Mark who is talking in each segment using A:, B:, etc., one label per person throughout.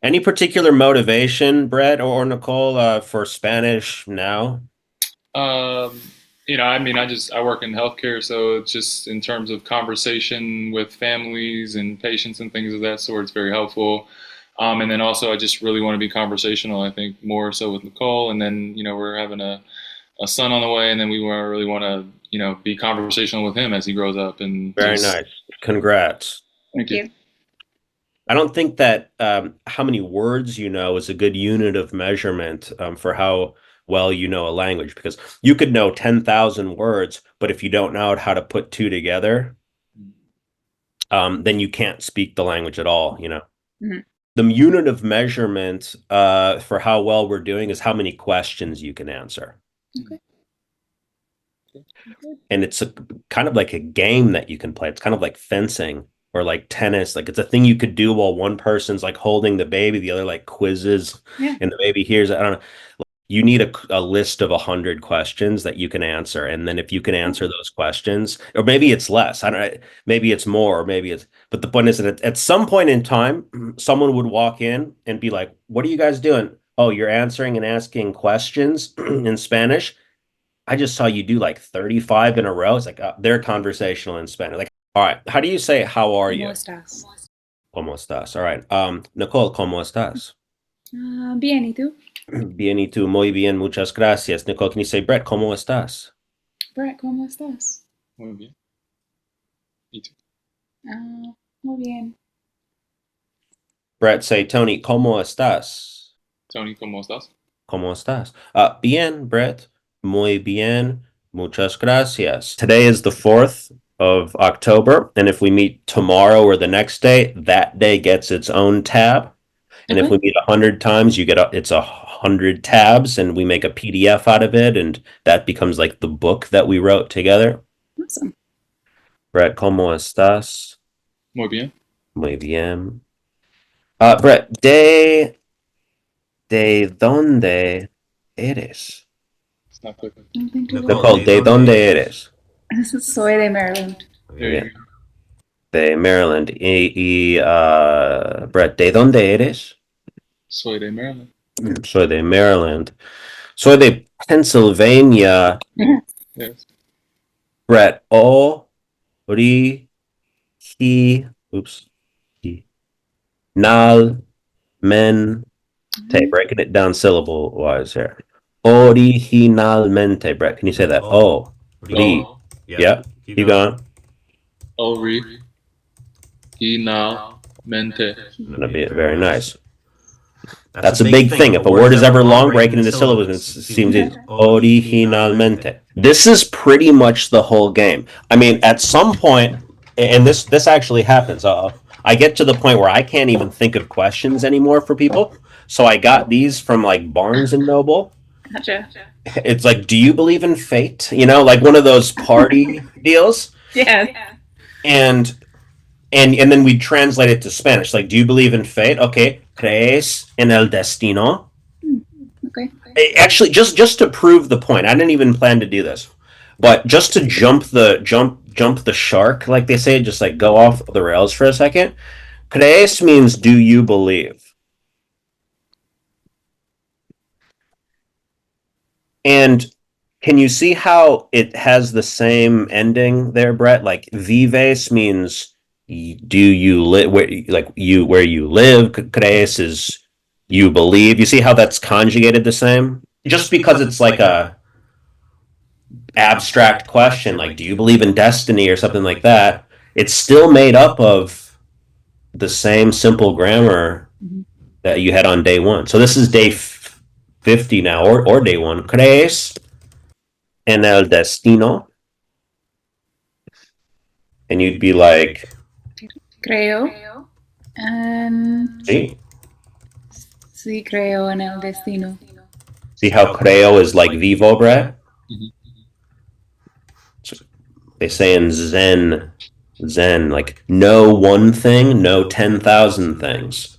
A: Any particular motivation, Brett or Nicole, for Spanish now?
B: Um, I mean, I work in healthcare, so it's just in terms of conversation with families and patients and things of that sort, it's very helpful. And then also, I just really want to be conversational. I think more so with Nicole, and then we're having a son on the way, and then really want to be conversational with him as he grows up, and
A: Very
B: just
A: nice. Congrats.
B: thank
C: Thank
B: you.
C: you.
A: I don't think that how many words you know is a good unit of measurement for how well you know a language, because you could know 10,000 words, but if you don't know how to put two together, then you can't speak the language at all, you know.
C: Mhm.
A: The unit of measurement for how well we're doing is how many questions you can answer.
C: Okay. Good.
A: And it's kind of like a game that you can play. It's kind of like fencing or like tennis. Like it's a thing you could do while one person's like holding the baby, the other like quizzes,
C: Yeah.
A: and the baby hears. I don't know. You need a list of 100 questions that you can answer, and then if you can answer those questions, or maybe it's less. I don't know. Maybe it's more, or maybe it's. But the point is that at some point in time, someone would walk in and be like, "What are you guys doing? Oh, you're answering and asking questions in Spanish." I just saw you do like 35 in a row. It's like they're conversational in Spanish. Like, all right, how do you say how are
C: ¿Cómo
A: you?
C: estás?
A: ¿Cómo estás? All right. Nicole, ¿cómo estás?
C: Bien, ¿y tú?
A: Bien, y tú, muy bien, muchas gracias. Nicole, can you say, Brett, ¿cómo estás?
C: Brett, ¿cómo estás?
B: Muy bien. You too.
C: Muy bien.
A: Brett, say, Tony, ¿cómo estás?
B: Tony, ¿cómo estás?
A: ¿Cómo estás? Bien, Brett. Muy bien. Muchas gracias. Today is the 4th of October, and if we meet tomorrow or the next day, that day gets its own tab. And if
C: Okay.
A: we meet 100 times, it's 100 tabs, and we make a PDF out of it, and that becomes like the book that we wrote together.
C: Awesome.
A: Brett, ¿cómo estás?
B: Muy bien.
A: Muy bien. Brett, ¿de dónde eres?
B: It's not clicking.
C: I don't think
A: Nicole, ¿de dónde eres?
C: Soy de Maryland.
B: There you go.
A: De Maryland. Brett, ¿de dónde eres?
B: Soy de Maryland.
A: Soy de Maryland. Soy de Pennsylvania.
B: Yes.
A: Brett, ori, oops, nal, men, breaking it down syllable wise here. Originalmente, Brett, can you say that? Ori.
B: Oh,
A: Yeah, keep going.
B: Originalmente.
A: Gonna be very nice. That's a big thing. If a word is ever long, break it into syllables, and it seems originalmente. This is pretty much the whole game. I mean, at some point, and this actually happens. I get to the point where I can't even think of questions anymore for people. So I got these from like Barnes and Noble.
C: Gotcha.
A: It's like, do you believe in fate? You know, like one of those party deals.
C: Yeah.
A: And then we translate it to Spanish. Like, do you believe in fate? Okay, ¿crees en el destino?
C: Okay.
A: Actually, just to prove the point, I didn't even plan to do this, but just to jump the shark, like they say, just like go off the rails for a second. ¿Crees means do you believe? And can you see how it has the same ending there, Brett? Like vives means do you live where you live? Crees is you believe. You see how that's conjugated the same? Just because it's like a abstract question, like do you believe in destiny or something like that, it's still made up of the same simple grammar that you had on day one. So this is day 50 now, or day one. Crees en el destino? And you'd be like,
C: Creo.
A: see?
C: Sí, creo en el destino.
A: See how creo is like vivo, Brett?
B: Mhm.
A: They say in Zen, like know one thing, know 10,000 things.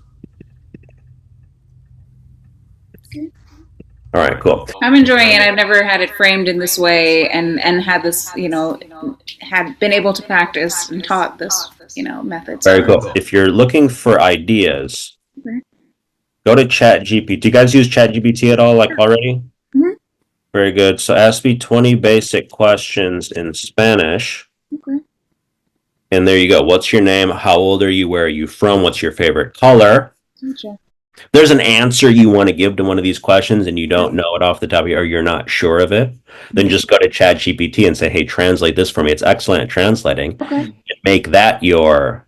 A: All right, cool.
C: I'm enjoying it. I've never had it framed in this way and had this, had been able to practice and taught this, method.
A: Very cool. If you're looking for ideas, Go to Chat GPT. Do you guys use Chat GPT at all, like already?
C: Mhm.
A: Very good. So ask me 20 basic questions in Spanish.
C: Okay.
A: And there you go. What's your name? How old are you? Where are you from? What's your favorite color?
C: Gotcha.
A: There's an answer you want to give to one of these questions and you don't know it off the top of your, or you're not sure of it, then just go to Chat GPT and say, hey, translate this for me. It's excellent at translating.
C: Okay.
A: And make that your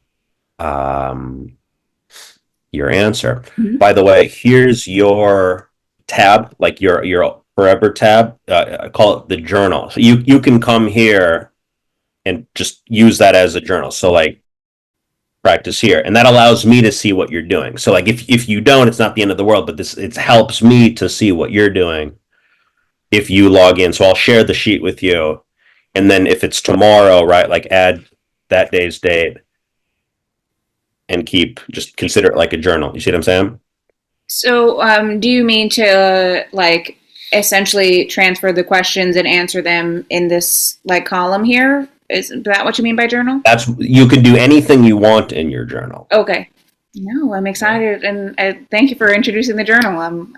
A: answer.
C: Mhm.
A: By the way, here's your tab, like your forever tab. I call it the journal. So you can come here and just use that as a journal. So like practice here, and that allows me to see what you're doing. So like if you don't, it's not the end of the world, but this it helps me to see what you're doing if you log in. So I'll share the sheet with you, and then if it's tomorrow, right, like add that day's date and just consider it like a journal. You see what I'm saying?
C: So, do you mean to like essentially transfer the questions and answer them in this like column here? Is that what you mean by journal?
A: You can do anything you want in your journal.
C: Okay. No, I'm excited, and thank you for introducing the journal. I'm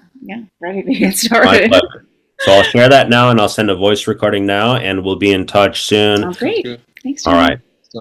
C: ready to get
A: My
C: started.
A: pleasure. So I'll share that now, and I'll send a voice recording now, and we'll be in touch soon.
C: Sounds great.
B: Good.
C: Thanks,
A: All
C: Jimmy.
A: right.